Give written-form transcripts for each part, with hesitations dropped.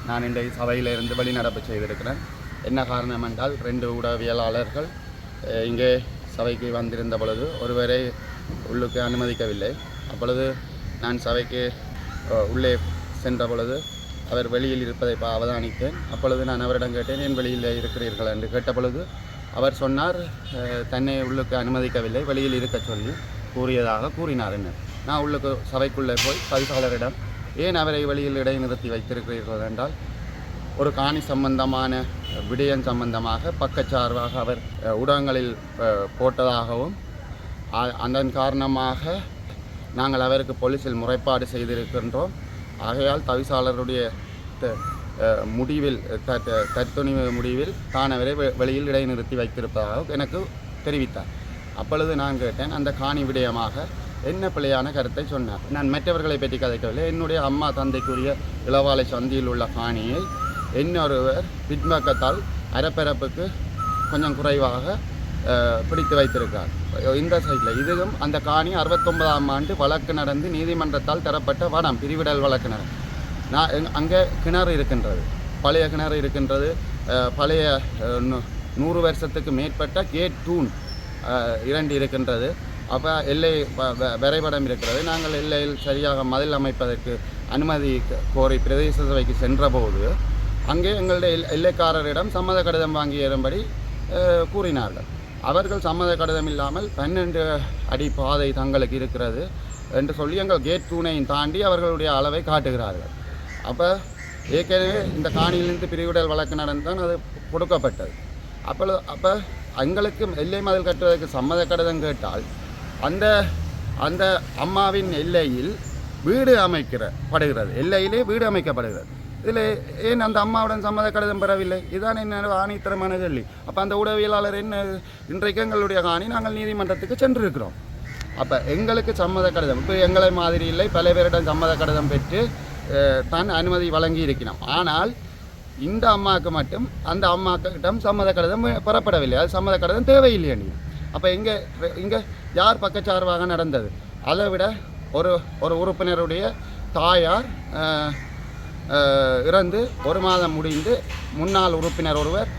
நான் இந்த சபையிலிருந்து வெளிநடப்பு செய்திருக்கிறேன். என்ன காரணம் என்றால் 2 ஊடகவியலாளர்கள் இங்கே சபைக்கு வந்திருந்த பொழுது ஒருவரை உள்ளுக்கு அனுமதிக்கவில்லை. அப்பொழுது நான் சபைக்கு உள்ளே சென்ற பொழுது அவர் வெளியில் இருப்பதை அவதானித்தேன். அப்பொழுது நான் அவரிடம் கேட்டேன், ஏன் வெளியில் இருக்கிறீர்கள் என்று கேட்ட பொழுது அவர் சொன்னார், தன்னை உள்ளுக்கு அனுமதிக்கவில்லை, வெளியில் இருக்க சொல்லி கூறினார். என்ன நான் உள்ளுக்கு சபைக்குள்ளே போய் தவிசாளரிடம் ஏன் அவரை வெளியில் இடைநிறுத்தி வைத்திருக்கிறீர்கள் என்றால், ஒரு காணி சம்பந்தமான விடயம் சம்பந்தமாக பக்கச்சார்பாக அவர் ஊடகங்களில் போட்டதாகவும் அதன் காரணமாக நாங்கள் அவருக்கு போலீஸில் முறைப்பாடு செய்திருக்கின்றோம். ஆகையால் தவிசாளருடைய முடிவில் தற்துணிவு முடிவில் தான் அவரை வெளியில் இடைநிறுத்தி வைத்திருப்பதாக எனக்கு தெரிவித்தார். அப்பொழுது நான் கேட்டேன், அந்த காணி விடயமாக என்ன பிழையான கருத்தை சொன்னார். நான் மற்றவர்களை பற்றி கதைக்கவில்லை. என்னுடைய அம்மா தந்தைக்குரிய இளவாலை சந்தியில் உள்ள காணியை இன்னொருவர் பின்பக்கத்தால் அரைப்பரப்புக்கு கொஞ்சம் குறைவாக பிடித்து வைத்திருக்கார். இந்த சைடில் இதுவும் அந்த காணி 69ஆம் ஆண்டு வழக்கு நடந்து நீதிமன்றத்தால் தரப்பட்ட வனம் பிரிவிடல் வழக்கு நடந்து அங்கே கிணறு இருக்கின்றது, பழைய கிணறு இருக்கின்றது. பழைய 100 வருஷத்துக்கு மேற்பட்ட கேட் தூண் 2 இருக்கின்றது. அப்போ எல்லை வரைபடம் இருக்கிறது. நாங்கள் எல்லையில் சரியாக மதில் அமைப்பதற்கு அனுமதி கோரி பிரதேச சபைக்கு சென்றபோது அங்கே எங்களுடைய எல்லைக்காரரிடம் சம்மத கடிதம் வாங்கியபடி கூறினார்கள். அவர்கள் சம்மத கடிதம் இல்லாமல் 12 அடி பாதை தங்களுக்கு இருக்கிறது என்று சொல்லி எங்கள் கேட் தூணையும் தாண்டி அவர்களுடைய அளவை காட்டுகிறார்கள். அப்போ ஏற்கனவே இந்த காணியிலிருந்து பிரிவிடல் வழக்கு நடந்தான் அது கொடுக்கப்பட்டது. அப்போ எங்களுக்கு எல்லை மதில் கட்டுவதற்கு சம்மத கடிதம் கேட்டால் அந்த அம்மாவின் எல்லையில் வீடு அமைக்கப்படுகிறது, எல்லையிலே வீடு அமைக்கப்படுகிறது. இதில் ஏன் அந்த அம்மாவுடன் சம்மத கடிதம் பெறவில்லை? இதுதான் என்ன ஆணித்தரமான கேள்வி. அப்போ அந்த உடவியலாளர் என்ன, இன்றைக்கு எங்களுடைய காணி நாங்கள் நீதிமன்றத்துக்கு சென்றிருக்கிறோம். அப்போ எங்களுக்கு சம்மத கடிதம் இப்போ எங்களை மாதிரி இல்லை, பல பேரிடம் சம்மத கடிதம் பெற்று தான் அனுமதி வழங்கி இருக்கிறோம். ஆனால் இந்த அம்மாவுக்கு மட்டும் அந்த அம்மாக்கிடம் சம்மத கடிதம் பெறப்படவில்லை. அது சம்மத கடிதம் தேவையில்லை. அப்போ இங்கே யார் பக்கச்சார்பாக நடந்தது? அதை விட ஒரு உறுப்பினருடைய தாயார் இறந்து 1 மாதம் முடிந்து முன்னாள் உறுப்பினர் ஒருவர்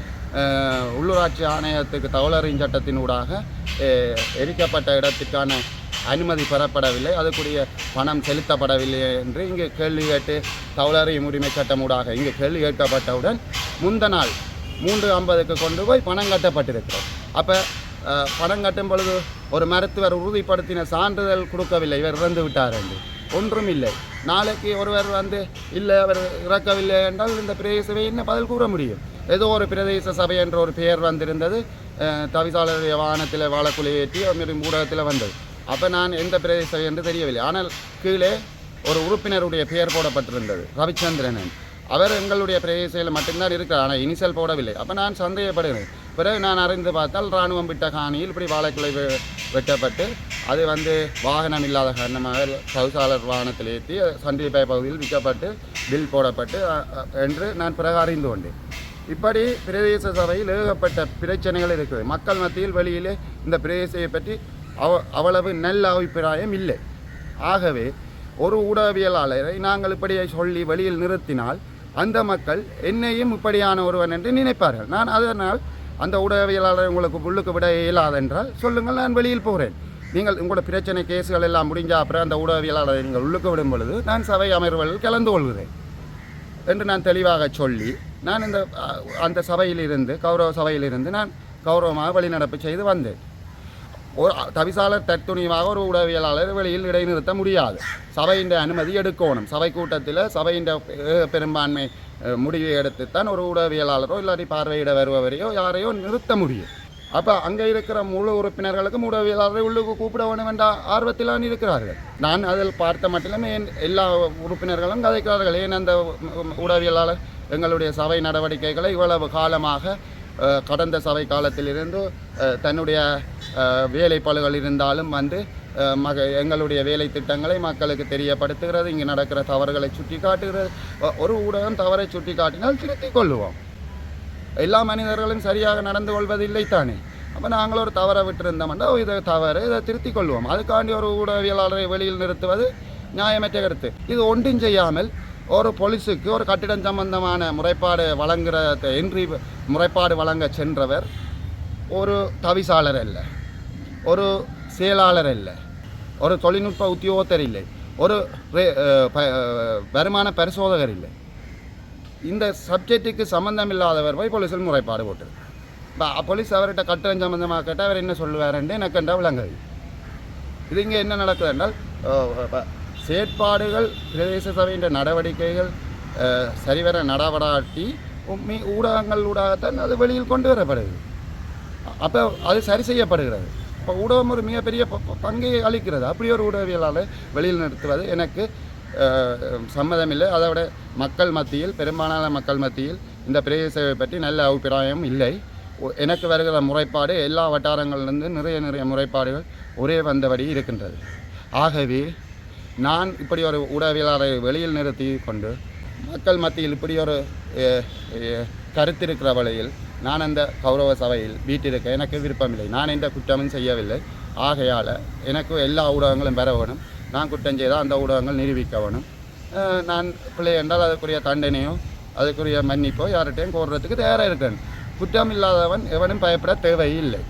உள்ளூராட்சி ஆணையத்துக்கு தகவலறியும் சட்டத்தினூடாக எரிக்கப்பட்ட இடத்துக்கான அனுமதி பெறப்படவில்லை, அதுக்குரிய பணம் செலுத்தப்படவில்லை என்று இங்கே கேள்வி கேட்டு தகவலறியும் உரிமை சட்டமூடாக இங்கே கேள்வி கேட்கப்பட்டவுடன் முந்த நாள் 3:50க்கு கொண்டு போய் பணம் கட்டப்பட்டிருக்கிறது. அப்போ பணம் கட்டும் பொழுது ஒரு மருத்துவர் உறுதிப்படுத்தின சான்றிதழ் கொடுக்கவில்லை, இவர் இறந்து விட்டார் என்று ஒன்றும் இல்லை. நாளைக்கு ஒருவர் வந்து இல்லை அவர் இறக்கவில்லை என்றால் இந்த பிரதேச சபை என்ன பதில் கூற முடியும்? ஏதோ ஒரு பிரதேச சபை என்ற ஒரு பெயர் வந்திருந்தது, தவிசாளருடைய வாகனத்தில் வாழக்குலையேற்றி ஊடகத்தில் வந்தது. அப்போ நான் எந்த பிரதேச சபை என்று தெரியவில்லை. ஆனால் கீழே ஒரு உறுப்பினருடைய பெயர் போடப்பட்டிருந்தது, ரவிச்சந்திரன். அவர் எங்களுடைய பிரதேசத்தில் மட்டும்தான் இருக்கிறார், ஆனால் இனிஷியல் போடவில்லை. அப்போ நான் சந்தேகப்படுகிறேன். பிறகு நான் அறிந்து பார்த்தால் இராணுவம் விட்ட காணியில் இப்படி வாழைக்குலை வெட்டப்பட்டு அது வந்து வாகனம் இல்லாத காரணமாக தவிசாளர் வாகனத்தில் ஏற்றி சண்டிப்பை பகுதியில் விற்கப்பட்டு பில் போடப்பட்டு என்று நான் பிறகு அறிந்து கொண்டேன். இப்படி பிரதேச சபையில் ஏகப்பட்ட பிரச்சனைகள் இருக்குது. மக்கள் மத்தியில் வெளியிலே இந்த பிரதேசத்தை பற்றி அவ்வளவு நல்ல அபிப்பிராயம் இல்லை. ஆகவே ஒரு ஊடகவியலாளரை நாங்கள் இப்படியே சொல்லி வெளியில் நிறுத்தினால் அந்த மக்கள் என்னையும் இப்படியான ஒருவன் என்று நினைப்பார்கள். நான் அதனால் அந்த ஊடகவியலாளர் உங்களுக்கு உள்ளுக்கு விட இயலாதென்றால் சொல்லுங்கள், நான் வெளியில் போகிறேன். நீங்கள் உங்களோட பிரச்சனை கேஸுகள் எல்லாம் முடிஞ்சால் அப்புறம் அந்த ஊடகவியலாளரை நீங்கள் உள்ளுக்கு விடும் பொழுது நான் சபை அமர்வுகளில் கலந்து கொள்கிறேன் என்று நான் தெளிவாக சொல்லி நான் அந்த சபையிலிருந்து கௌரவ சபையிலிருந்து நான் கௌரவமாக வெளிநடப்பு செய்து வந்தேன். ஒரு தவிசாளர் தற்துணிவாக ஒரு ஊடகவியலாளர் வெளியில் இடைநிறுத்த முடியாது. சபையின் அனுமதி எடுக்கணும். சபை கூட்டத்தில் சபையின் பெரும்பான்மை முடிவை எடுத்துத்தான் ஒரு ஊடகவியலாளரோ இல்லாட்டி பார்வையிட வருபவரையோ யாரையோ நிறுத்த முடியும். அப்போ அங்கே இருக்கிற முழு உறுப்பினர்களுக்கும் ஊடகவியலாளரை உள்ளுக்கு கூப்பிட வேண்டும் என்ற ஆர்வத்திலான் இருக்கிறார்கள். நான் அதில் பார்த்த மட்டிலுமே எல்லா உறுப்பினர்களும் கதைக்கிறார்கள். ஏன் அந்த ஊடகவியலாளர் எங்களுடைய சபை நடவடிக்கைகளை இவ்வளவு காலமாக கடந்த சபை காலத்திலிருந்து தன்னுடைய வேலைப்பாடுகள் இருந்தாலும் வந்து எங்களுடைய வேலை திட்டங்களை மக்களுக்கு தெரியப்படுத்துகிறது, இங்கே நடக்கிற தவறுகளை சுட்டி காட்டுகிறது. ஒரு ஊடகம் தவறை சுட்டி காட்டினால் திருத்திக் கொள்ளுவோம். எல்லா மனிதர்களும் சரியாக நடந்து கொள்வதில்லை தானே. அப்போ நாங்கள் ஒரு தவறை விட்டுருந்தோம்னா இதை தவறு, இதை திருத்திக் கொள்வோம். அதுக்காண்டி ஒரு ஊடகவியலாளரை வெளியில் நிறுத்துவது நியாயமற்ற கருத்து. இது ஒன்றும் செய்யாமல் ஒரு போலீஸுக்கு ஒரு கட்டிடம் சம்பந்தமான முறைப்பாடு வழங்குகிற என்ட்ரி முறைப்பாடு வழங்க சென்றவர் ஒரு தவிசாளர் இல்லை, ஒரு செயலாளர் இல்லை, ஒரு தொழில்நுட்ப உத்தியோகத்தர் இல்லை, ஒரு வருமான பரிசோதகர் இல்லை. இந்த சப்ஜெக்ட்டுக்கு சம்மந்தம் இல்லாதவர் போய் போலீஸில் முறைப்பாடு போட்டிருக்கு. இப்போ போலீஸ் அவர்கிட்ட கட்டிடம் சம்பந்தமாக கேட்டால் அவர் என்ன சொல்லுவாருன்ட்டு எனக்கு கண்டா விளங்குது. இது இங்கே என்ன நடக்குது என்றால் செயற்பாடுகள் பிரதேச சபையின் நடவடிக்கைகள் சரிவர நடவடாட்டி ஊடகங்கள் ஊடாகத்தான் அது வெளியில் கொண்டு வரப்படுது. அப்போ அது சரி செய்யப்படுகிறது. இப்போ ஊடகம் ஒரு மிகப்பெரிய பங்கை அளிக்கிறது. அப்படி ஒரு ஊடகவியலாளர் வெளியில் நிறுத்துவது எனக்கு சம்மதமில்லை. அதை விட மக்கள் மத்தியில், பெரும்பாலான மக்கள் மத்தியில் இந்த பிரதேச சபை பற்றி நல்ல அபிப்பிராயம் இல்லை. எனக்கு வருகிற முறைப்பாடு எல்லா வட்டாரங்களிலிருந்து நிறைய முறைப்பாடுகள் ஒரே வந்தபடி இருக்கின்றது. ஆகவே நான் இப்படி ஒரு ஊடகவியலாளரை வெளியில் நிறுத்தி கொண்டு மக்கள் மத்தியில் இப்படி ஒரு கருத்திருக்கிற வழியில் நான் அந்த கௌரவ சபையில் வீட்டிருக்க எனக்கு விருப்பமில்லை. நான் எந்த குற்றமும் செய்யவில்லை. ஆகையால் எனக்கு எல்லா ஊடகங்களும் பெற வேணும். நான் குற்றம் செய்தால் அந்த ஊடகங்கள் நிரூபிக்க வேணும். நான் பிள்ளை என்றால் அதுக்குரிய தண்டனையோ அதுக்குரிய மன்னிப்போ யார்கிட்டையும் கோர்றதுக்கு தயாராக இருக்கேன். குற்றம் இல்லாதவன் எவனும் பயப்பட தேவையில்லை.